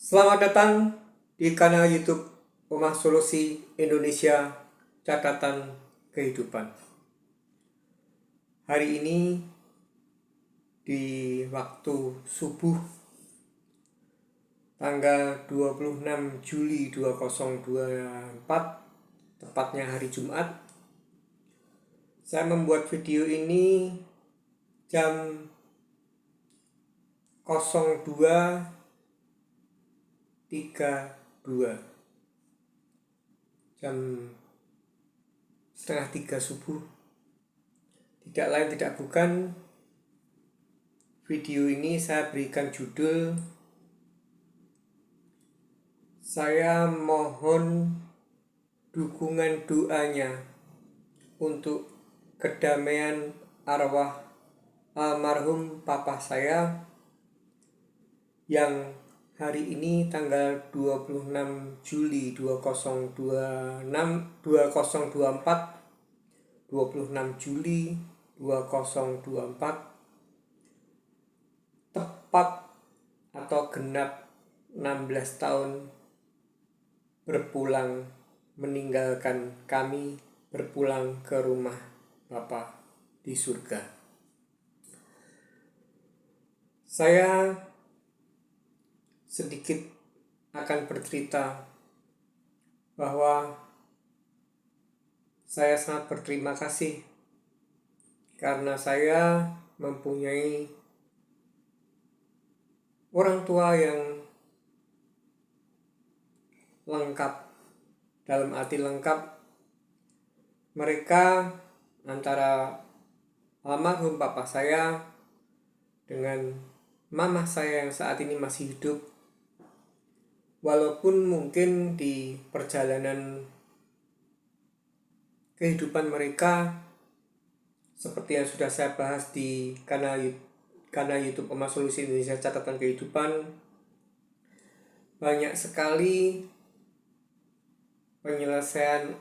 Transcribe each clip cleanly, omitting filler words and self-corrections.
Selamat datang di kanal YouTube Rumah Solusi Indonesia Catatan Kehidupan. Hari ini di waktu subuh tanggal 26 Juli 2024, tepatnya hari Jumat, saya membuat video ini jam 02.32, jam setengah 3 subuh. Tidak lain tidak bukan, video ini saya berikan judul "Saya mohon dukungan doanya untuk kedamaian arwah almarhum papa saya yang hari ini tanggal 26 Juli 2024 26 Juli 2024 tepat atau genap 16 tahun berpulang meninggalkan kami, berpulang ke rumah Bapa di surga. Saya sedikit akan bercerita bahwa saya sangat berterima kasih karena saya mempunyai orang tua yang lengkap. Dalam arti lengkap, mereka antara almarhum papa saya dengan mama saya yang saat ini masih hidup, walaupun mungkin di perjalanan kehidupan mereka, seperti yang sudah saya bahas di kanal YouTube Rumah Solusi Indonesia Catatan Kehidupan, banyak sekali penyelesaian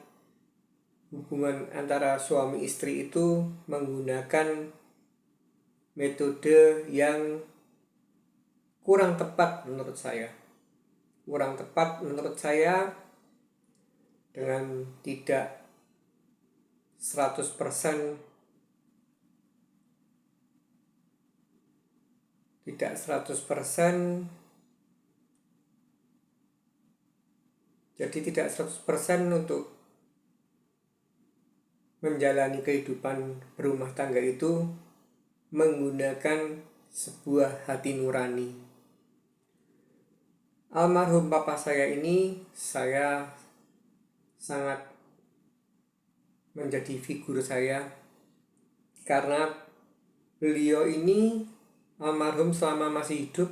hubungan antara suami istri itu menggunakan metode yang kurang tepat menurut saya. Dengan tidak 100% jadi tidak 100% untuk menjalani kehidupan berumah tangga itu menggunakan sebuah hati nurani. Almarhum papa saya ini saya sangat menjadi figur saya karena beliau ini almarhum selama masih hidup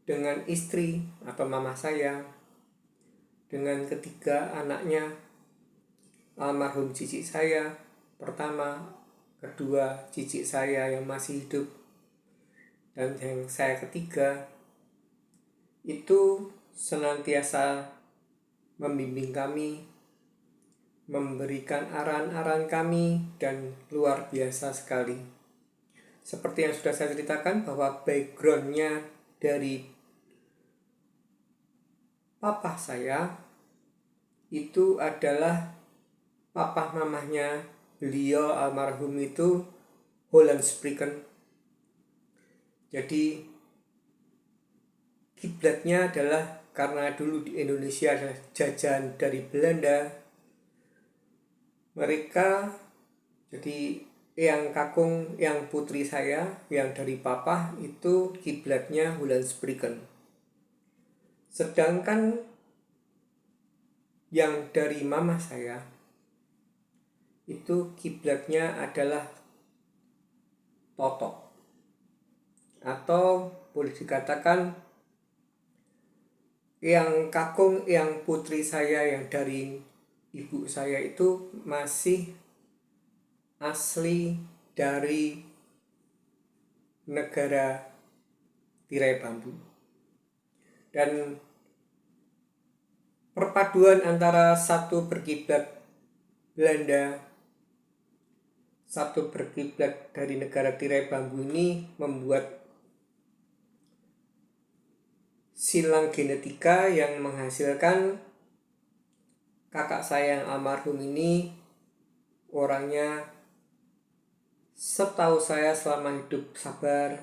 dengan istri atau mama saya, dengan ketiga anaknya, almarhum cicit saya pertama, kedua cicit saya yang masih hidup, dan yang saya ketiga, itu senantiasa membimbing kami, memberikan aran-aran kami, dan luar biasa sekali. Seperti yang sudah saya ceritakan bahwa backgroundnya dari papa saya itu adalah papa mamahnya beliau almarhum itu Hollandspreken. Jadi kiblatnya adalah karena dulu di Indonesia adalah jajahan dari Belanda. Mereka jadi yang kakung, yang putri saya, yang dari papa itu kiblatnya Hollandspreken. Sedangkan yang dari mama saya itu kiblatnya adalah Totok, atau boleh dikatakan yang kakung, yang putri saya yang dari ibu saya itu masih asli dari negara tirai bambu. Dan perpaduan antara satu berkiblat Belanda, satu berkiblat dari negara tirai bambu ini membuat silang genetika yang menghasilkan kakak saya yang almarhum ini orangnya, setahu saya, selama hidup sabar.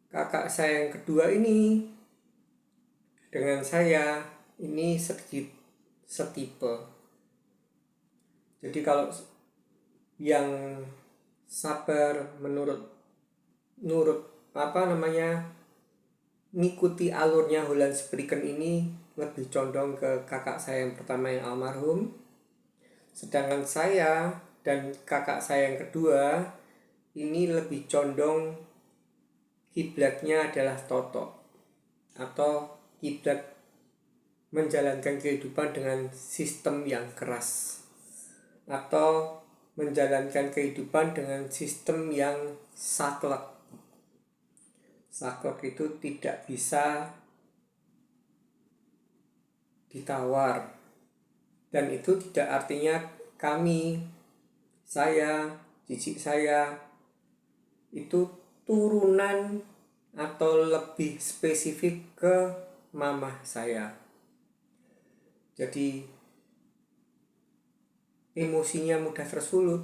Kakak saya yang kedua ini dengan saya ini sedikit setipe. Jadi kalau yang sabar menurut ngikuti alurnya Holland Spreken ini lebih condong ke kakak saya yang pertama yang almarhum. Sedangkan saya dan kakak saya yang kedua ini lebih condong kiblatnya adalah Toto, atau kiblat menjalankan kehidupan dengan sistem yang keras, atau menjalankan kehidupan dengan sistem yang saklek. Saklek itu tidak bisa ditawar, dan itu tidak artinya saya, cicit saya itu turunan atau lebih spesifik ke mamah saya. Jadi emosinya mudah tersulut,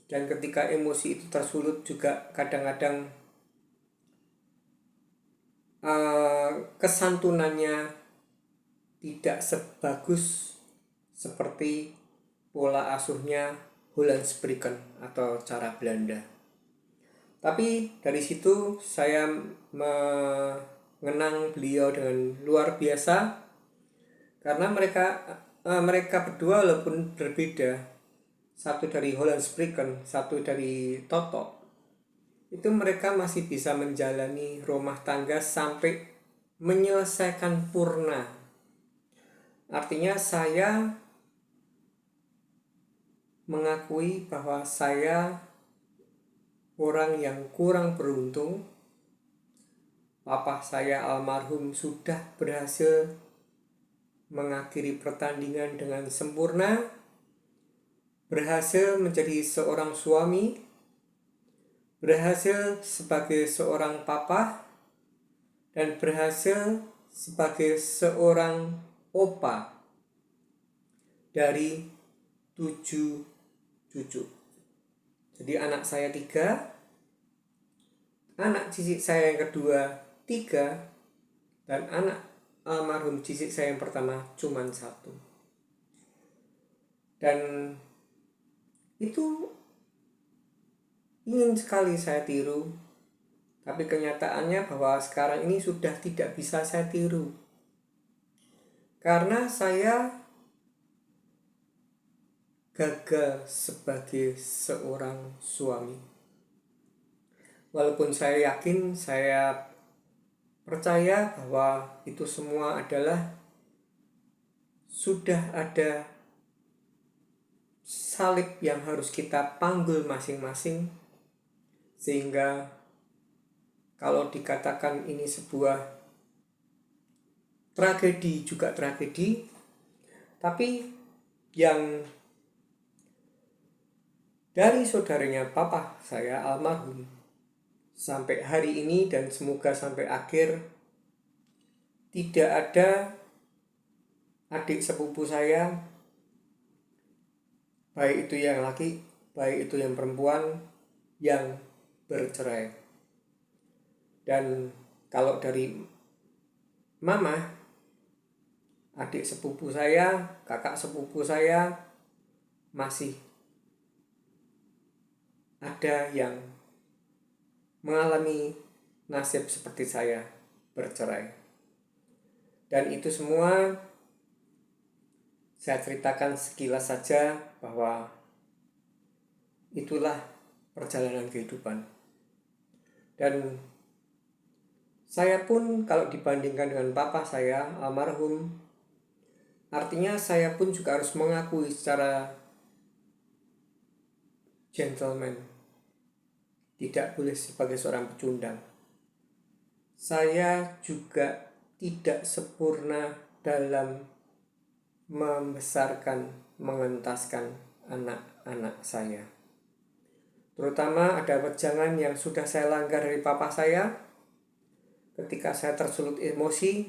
dan ketika emosi itu tersulut juga kadang-kadang kesantunannya tidak sebagus seperti pola asuhnya Holland Spreken atau cara Belanda. Tapi dari situ saya mengenang beliau dengan luar biasa, karena mereka berdua walaupun berbeda, satu dari Holland Spreken, satu dari Toto, itu mereka masih bisa menjalani rumah tangga sampai menyelesaikan purna. Artinya saya mengakui bahwa saya orang yang kurang beruntung. Papa saya almarhum sudah berhasil mengakhiri pertandingan dengan sempurna, berhasil menjadi seorang suami, berhasil sebagai seorang papa, dan berhasil sebagai seorang opa dari 7 cucu. Jadi anak saya 3, anak cicit saya yang kedua 3, dan anak almarhum cicit saya yang pertama cuma 1. Dan itu ingin sekali saya tiru, tapi kenyataannya bahwa sekarang ini sudah tidak bisa saya tiru, karena saya gagal sebagai seorang suami. Walaupun saya yakin, saya percaya bahwa itu semua adalah sudah ada salib yang harus kita panggul masing-masing, sehingga kalau dikatakan ini sebuah tragedi juga tragedi, tapi yang dari saudaranya papa saya almarhum sampai hari ini, dan semoga sampai akhir, tidak ada adik sepupu saya, baik itu yang laki, baik itu yang perempuan, yang bercerai. Dan kalau dari mama, adik sepupu saya, kakak sepupu saya masih ada yang mengalami nasib seperti saya, bercerai. Dan itu semua saya ceritakan sekilas saja, bahwa itulah perjalanan kehidupan. Dan saya pun kalau dibandingkan dengan papa saya almarhum, artinya saya pun juga harus mengakui secara gentleman, tidak boleh sebagai seorang pecundang, saya juga tidak sempurna dalam membesarkan, mengentaskan anak-anak saya. Terutama ada wejangan yang sudah saya langgar dari papa saya, ketika saya tersulut emosi,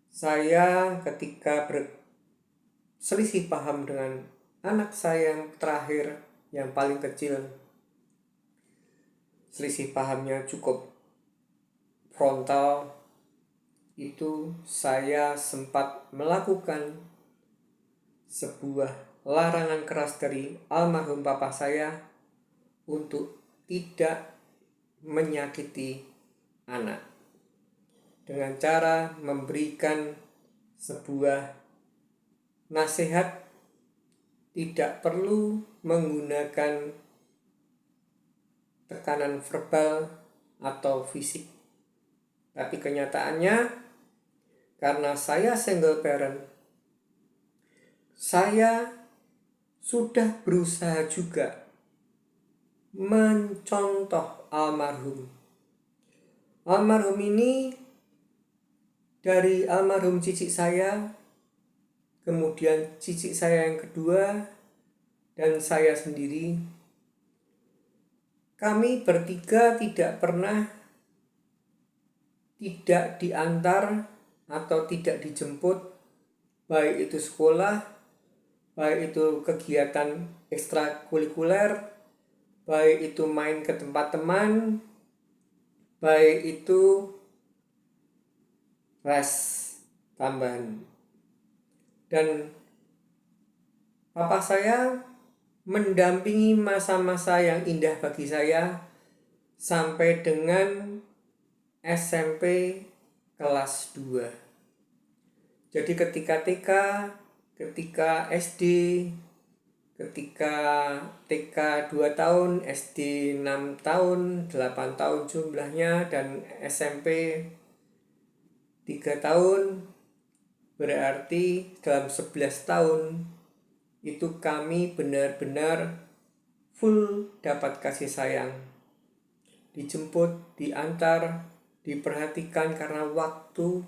saya ketika berselisih paham dengan anak saya yang terakhir, yang paling kecil, selisih pahamnya cukup frontal, itu saya sempat melakukan sebuah larangan keras dari almarhum papa saya untuk tidak menyakiti anak, dengan cara memberikan sebuah nasihat, tidak perlu menggunakan tekanan verbal atau fisik. Tapi kenyataannya, karena saya single parent, saya sudah berusaha juga mencontoh almarhum. Almarhum ini dari almarhum cicit saya, kemudian cicit saya yang kedua, dan saya sendiri. Kami bertiga tidak pernah tidak diantar atau tidak dijemput, baik itu sekolah, baik itu kegiatan ekstrakurikuler, baik itu main ke tempat teman, baik itu les tambahan. Dan papa saya mendampingi masa-masa yang indah bagi saya sampai dengan SMP kelas 2. Jadi ketika TK, ketika SD, ketika TK 2 tahun, SD 6 tahun, 8 tahun jumlahnya, dan SMP 3 tahun, berarti dalam 11 tahun itu kami benar-benar full dapat kasih sayang. Dijemput, diantar, diperhatikan, karena waktu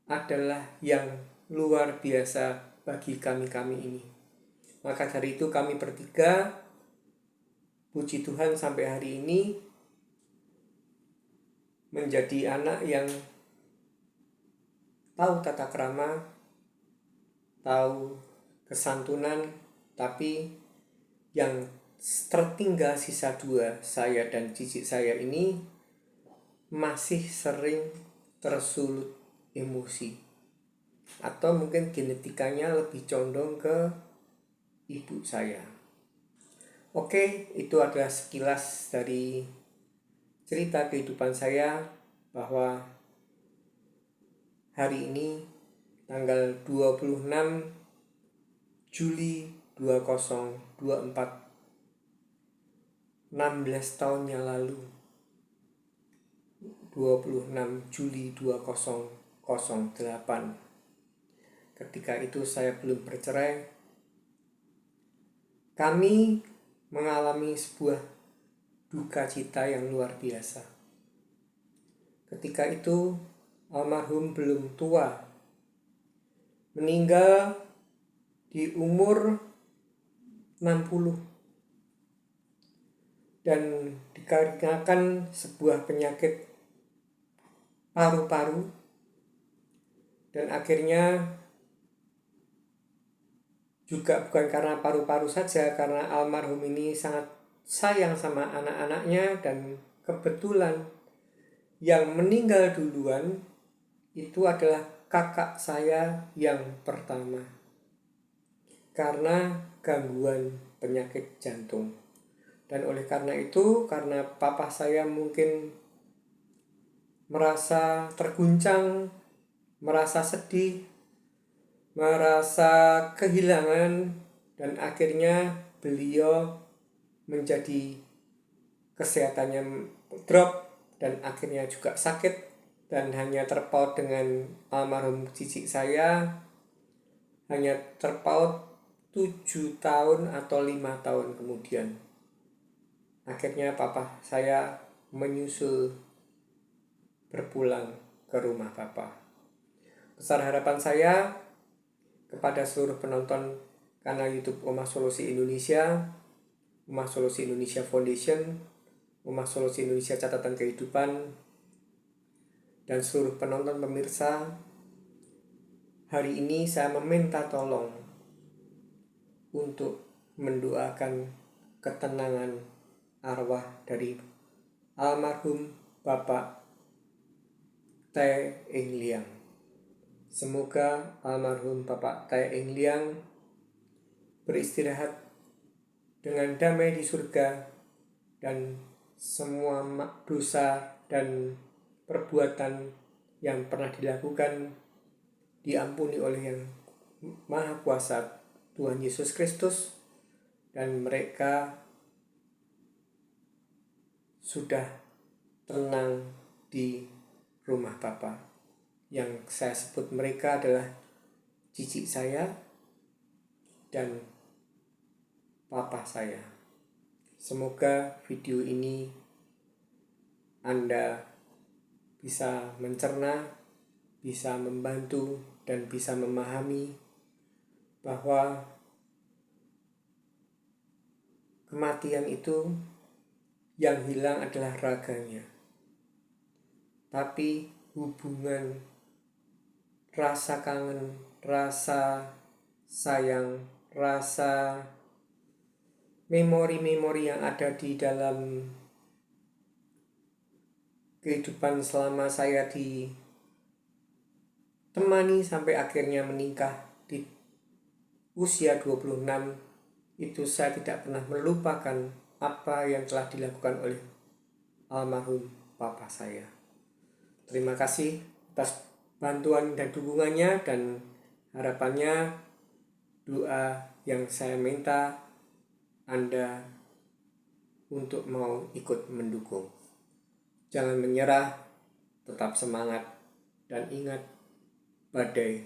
adalah yang luar biasa bagi kami ini. Maka dari itu kami bertiga, puji Tuhan sampai hari ini menjadi anak yang tahu tata krama, tahu kesantunan, tapi yang tertinggal sisa 2, saya dan cicit saya ini masih sering tersulut emosi, atau mungkin genetikanya lebih condong ke ibu saya. Oke, itu adalah sekilas dari cerita kehidupan saya, bahwa hari ini tanggal 26 Juli 2024, 16 tahun yang lalu, 26 Juli 2008, ketika itu saya belum bercerai, kami mengalami sebuah duka cita yang luar biasa. Ketika itu almarhum belum tua, meninggal di umur 60, dan dikarenakan sebuah penyakit paru-paru, dan akhirnya juga bukan karena paru-paru saja, karena almarhum ini sangat sayang sama anak-anaknya, dan kebetulan yang meninggal duluan itu adalah kakak saya yang pertama karena gangguan penyakit jantung. Dan oleh karena itu, karena papa saya mungkin merasa terguncang, merasa sedih, merasa kehilangan, dan akhirnya beliau menjadi kesehatannya drop, dan akhirnya juga sakit, dan hanya terpaut dengan almarhum cicit saya, hanya terpaut 7 tahun atau 5 tahun kemudian. Akhirnya papa saya menyusul berpulang ke rumah papa. Besar harapan saya kepada seluruh penonton kanal YouTube Omah Solusi Indonesia, Omah Solusi Indonesia Foundation, Rumah Solusi Indonesia Catatan Kehidupan, dan seluruh penonton pemirsa. Hari ini saya meminta tolong untuk mendoakan ketenangan arwah dari almarhum Bapak T. Eng Liang. Semoga almarhum Bapak T. Eng Liang beristirahat dengan damai di surga, dan semua dosa dan perbuatan yang pernah dilakukan diampuni oleh Yang Maha Kuasa Tuhan Yesus Kristus, dan mereka sudah tenang di rumah Bapa. Yang saya sebut mereka adalah cicik saya dan papa saya. Semoga video ini Anda bisa mencerna, bisa membantu, dan bisa memahami bahwa kematian itu yang hilang adalah raganya, tapi hubungan, rasa kangen, rasa sayang, rasa memori-memori yang ada di dalam kehidupan selama saya ditemani sampai akhirnya menikah di usia 26, itu saya tidak pernah melupakan apa yang telah dilakukan oleh almarhum papa saya. Terima kasih atas bantuan dan dukungannya, dan harapannya doa yang saya minta Anda untuk mau ikut mendukung. Jangan menyerah, tetap semangat, dan ingat, badai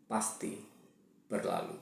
pasti berlalu.